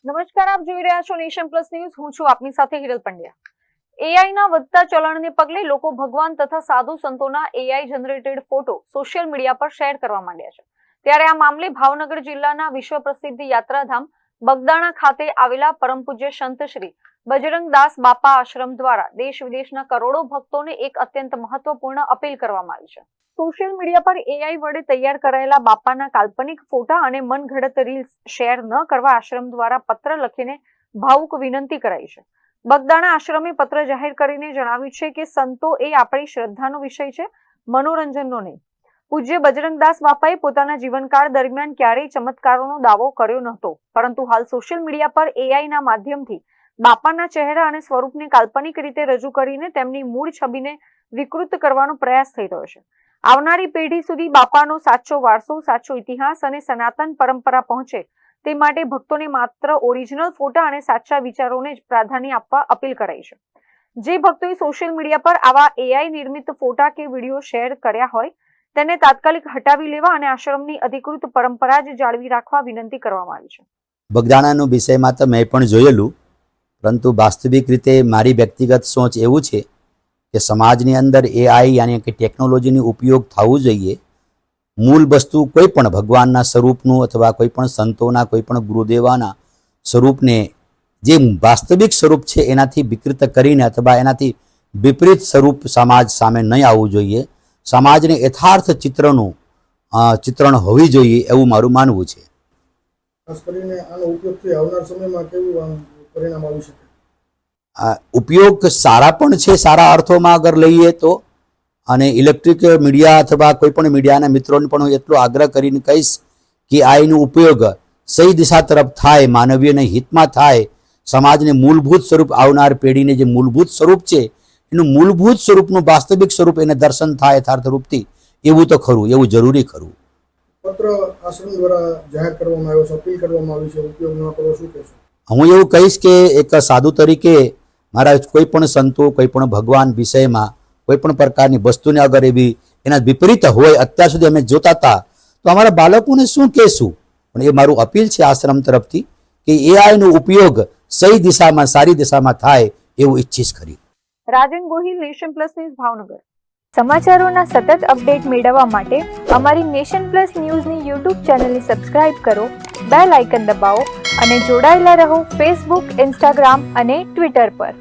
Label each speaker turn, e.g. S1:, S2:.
S1: નમસ્કાર, આપ જોઈ રહ્યા છો નેશન પ્લસ ન્યૂઝ. હું છું આપની સાથે હિરલ પંડ્યા. એઆઈના વધતા ચલણને પગલે લોકો ભગવાન તથા સાધુ સંતોના AI generated photo social media પર શેર કરવા માંડ્યા છે. ત્યારે આ મામલે ભાવનગર જિલ્લાના વિશ્વ પ્રસિદ્ધ યાત્રાધામ બગદાણા ખાતે આવેલા પરમ પૂજ્ય સંત શ્રી બજરંગદાસ બાપા આશ્રમ દ્વારા દેશ વિદેશના કરોડો ભક્તોને એક અત્યંત મહત્વપૂર્ણ અપીલ કરવામાં આવી છે. સોશિયલ મીડિયા પર એઆઈ વડે તૈયાર કરાયેલા બાપાના કાલ્પનિક ફોટા અને મનગઢત રીલ્સ શેર ન કરવા આશ્રમ દ્વારા પત્ર લખીને ભાવુક વિનંતી કરાઈ છે. બગદાણા આશ્રમે પત્ર જાહેર કરીને જણાવ્યું છે કે સંતો એ આપણી શ્રદ્ધાનો વિષય છે, મનોરંજનનો નહીં. પૂજ્ય બજરંગદાસ બાપાએ પોતાના જીવનકાળ દરમિયાન ક્યારેય ચમત્કારોનો દાવો કર્યો નહોતો, પરંતુ હાલ સોશિયલ મીડિયા પર એઆઈના માધ્યમથી બાપાના ચહેરા અને સ્વરૂપને કાલ્પનિક રીતે રજૂ કરીને તેમની મૂળ છબીને વિકૃત કરવાનો પ્રયાસ થઈ રહ્યો છે. આવનારી પેઢી સુધી બાપાનો સાચો વારસો, સાચો ઇતિહાસ અને સનાતન પરંપરા પહોંચે તે માટે ભક્તોને માત્ર ઓરિજિનલ ફોટા અને સાચા વિચારોને જ પ્રાધાન્ય આપવા અપીલ કરાઈ છે. જે ભક્તોએ સોશિયલ મીડિયા પર આવા એઆઈ નિર્મિત ફોટા કે વિડીયો શેર કર્યા હોય તેને તાત્કાલિક હટાવી લેવા અને આશ્રમની અધિકૃત પરંપરા જ જાળવી રાખવા વિનંતી કરવામાં આવી છે.
S2: બગદાણાનો વિષયમાં તો મેં પણ જોયેલું, પરંતુ વાસ્તવિક રીતે મારી વ્યક્તિગત સોચ એવું છે કે સમાજની અંદર એઆઈ યાની કે ટેકનોલોજીનો ઉપયોગ થવો જોઈએ. મૂળ વસ્તુ કોઈ પણ ભગવાનના સ્વરૂપનું અથવા કોઈ પણ સંતોના, કોઈ પણ ગુરુદેવાના સ્વરૂપને જે વાસ્તવિક સ્વરૂપ છે એનાથી વિકૃત કરીને અથવા એનાથી વિપરીત સ્વરૂપ સમાજ સામે નહીં આવવું જોઈએ. સમાજને યથાર્થ ચિત્રણ હોવી જોઈએ એવું મારું માનવું છે.
S3: ખાસ કરીને આનો ઉપયોગથી આવનાર સમયમાં કેવું પરિણામ આવી શકે?
S2: ઉપયોગ સારા પણ છે, સારા અર્થોમાં અગર લઈએ તો. અને ઇલેક્ટ્રિક મીડિયા અથવા કોઈ પણ મીડિયાના મિત્રોને પણ હું એટલો આગ્રહ કરીને કહીશ કે આનો ઉપયોગ સહી દિશા તરફ થાય, માનવીયના હિતમાં થાય, સમાજને મૂળભૂત સ્વરૂપ, આવનાર પેઢીને જે મૂળભૂત સ્વરૂપ છે એનું મૂળભૂત સ્વરૂપનું વાસ્તવિક સ્વરૂપ એને દર્શન થાય યથાર્થ રૂપથી, એવું તો ખરું, એવું જરૂરી ખરું.
S3: પત્ર આશ્રમ દ્વારા જાહેર કરવામાં આવ્યો છે, અપીલ કરવામાં આવી છે, ઉપયોગ ન કરો, શું કહેશો?
S2: હું એવું કહીશ કે એક સાધુ તરીકે મારા કોઈ પણ સંતો, કોઈ પણ ભગવાન વિષયમાં કોઈ પણ પ્રકારની વસ્તુને અગર એવી એના વિપરીત હોય, અત્યાર સુધી અમે જોતા હતા, તો અમારા બાળકોને શું કહેશું? પણ એ મારું અપીલ છે આશ્રમ તરફથી કે એઆઈનો ઉપયોગ સહી દિશામાં, સારી દિશામાં થાય એવું ઈચ્છીશ ખરી.
S1: Rajan Gohil, nation plus news, Bhavnagar.
S4: સમાચારોના સતત અપડેટ મેળવવા માટે અમારી નેશન પ્લસ ન્યૂઝની યુટ્યુબ ચેનલને સબસ્ક્રાઇબ કરો, બેલ આઇકન દબાવો અને જોડાયેલા રહો ફેસબુક, ઇન્સ્ટાગ્રામ અને ટ્વિટર પર.